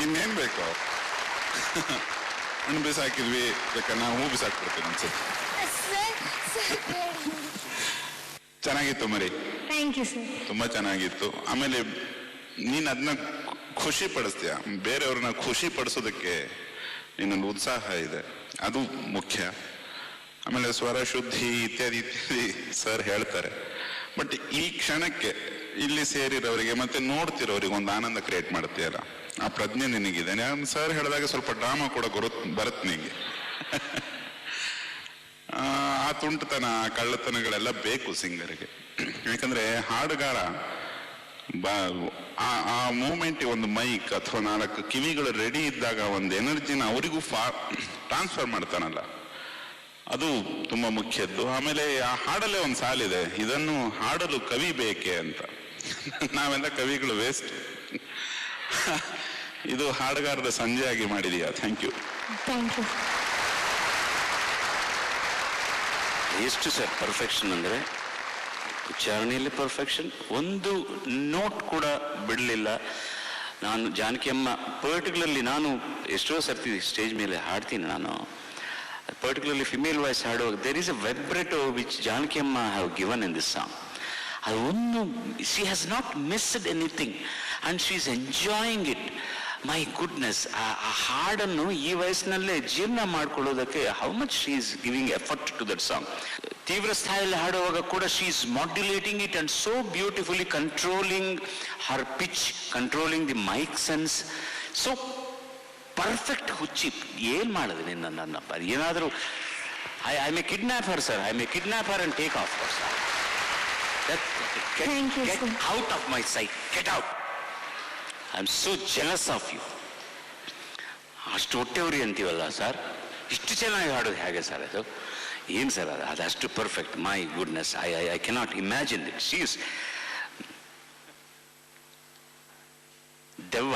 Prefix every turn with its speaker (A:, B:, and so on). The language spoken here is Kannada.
A: ಇನ್ನೇನ್ ಬೇಕು? ಹಣ್ಣು ಬಿಸಾಕಿದ್ವಿ, ಬೇಕಾದ್ರೆ ನಾವು ಹೂ ಬಿಸಾಕ್ಬಿಡ್ತೀನಿ ಅನ್ಸುತ್ತೆ. ಚೆನ್ನಾಗಿತ್ತು ಮರಿ.
B: Thank you sir.
A: ತುಂಬಾ ಚೆನ್ನಾಗಿತ್ತು. ಆಮೇಲೆ ನೀನ್ ಅದನ್ನ ಖುಷಿ ಪಡಿಸ್ತೀಯ, ಬೇರೆಯವ್ರನ್ನ ಖುಷಿ ಪಡಿಸೋದಕ್ಕೆ ನಿನ್ನೊಂದು ಉತ್ಸಾಹ ಇದೆ, ಅದು ಮುಖ್ಯ. ಆಮೇಲೆ ಸ್ವರ ಶುದ್ಧಿ ಇತ್ಯಾದಿ ಇತ್ಯಾದಿ ಸರ್ ಹೇಳ್ತಾರೆ. ಬಟ್ ಈ ಕ್ಷಣಕ್ಕೆ ಇಲ್ಲಿ ಸೇರಿರೋರಿಗೆ ಮತ್ತೆ ನೋಡ್ತಿರೋರಿಗೆ ಒಂದು ಆನಂದ ಕ್ರಿಯೇಟ್ ಮಾಡ್ತೀಯಲ್ಲ, ಆ ಪ್ರಜ್ಞೆ ನಿನಗಿದೆ. ನಾನು ಸರ್ ಹೇಳಿದಾಗ ಸ್ವಲ್ಪ ಡ್ರಾಮಾ ಕೂಡ ಬರುತ್ತೆ ನಿಂಗೆ. ಆ ತುಂಟತನ, ಕಳ್ಳತನಗಳೆಲ್ಲ ಬೇಕು ಸಿಂಗರ್ಗೆ. ಯಾಕಂದ್ರೆ ಹಾಡುಗಾರ ಆ ಮೂಮೆಂಟ್ ಒಂದು ಮೈಕ್ ಅಥವಾ 4 ಕಿವಿಗಳು ರೆಡಿ ಇದ್ದಾಗ ಒಂದು ಎನರ್ಜಿನ ಅವರಿಗೂ ಟ್ರಾನ್ಸ್ಫರ್ ಮಾಡ್ತಾನಲ್ಲ, ಅದು ತುಂಬಾ ಮುಖ್ಯದ್ದು. ಆಮೇಲೆ ಆ ಹಾಡಲ್ಲೇ ಒಂದು ಸಾಲಿದೆ, ಇದನ್ನು ಹಾಡಲು ಕವಿ ಬೇಕೆ ಅಂತ. ನಾವೆಲ್ಲ ಕವಿಗಳು ವೇಸ್ಟ್. ಇದು ಹಾಡುಗಾರದ ಸಂಜೆಯಾಗಿ ಮಾಡಿದೀಯಾ. Thank you.
C: ಎಷ್ಟು ಸರ್ ಪರ್ಫೆಕ್ಷನ್ ಅಂದ್ರೆ, ಉಚ್ಚಾರಣೆಯಲ್ಲಿ ಪರ್ಫೆಕ್ಷನ್, ಒಂದು ನೋಟ್ ಕೂಡ ಬಿಡಲಿಲ್ಲ. ನಾನು ಜಾನಕಿ ಅಮ್ಮ ಪರ್ಟಿಕ್ಯುಲರ್ಲಿ, ನಾನು ಎಷ್ಟೋ ಸರ್ತಿ ಸ್ಟೇಜ್ ಮೇಲೆ ಹಾಡ್ತೀನಿ, ನಾನು ಪರ್ಟಿಕ್ಯುಲರ್ಲಿ ಫಿಮೇಲ್ ವಾಯ್ಸ್ ಹಾಡುವಾಗ there is a vibrato which Janaki Amma have given in this song. ಅದು ಒಂದು, she has not missed anything and she is enjoying it. My goodness, ಆ ಹಾಡನ್ನು ಈ ವಯಸ್ಸಿನಲ್ಲೇ ಜೀರ್ಣ ಮಾಡ್ಕೊಳ್ಳೋದಕ್ಕೆ how much she is giving effort to that song. ತೀವ್ರ ಸ್ಥಾಯಿಯಲ್ಲಿ ಹಾಡುವಾಗ ಕೂಡ she is modulating it and so beautifully controlling her pitch, controlling the mic sense. So perfect ಹುಚ್ಚಿ. ಏನ್ ಮಾಡಿದೆ ನನ್ನಪ್ಪ, ಏನಾದರೂ I may kidnap Har sir, I may kidnap her and take of her sir. Get out of my sight, get out. I am so jealous of you. ಅಷ್ಟು ಹೊಟ್ಟೆವ್ರಿ ಅಂತೀವಲ್ಲ ಸರ್, ಇಷ್ಟು ಚೆನ್ನಾಗಿ ಹಾಡೋದು ಹೇಗೆ ಸರ್? ಅದು ಏನು ಸರ್ ಅದು ಅಷ್ಟು perfect. My goodness, I cannot imagine it. She is ದೆವ್ವ.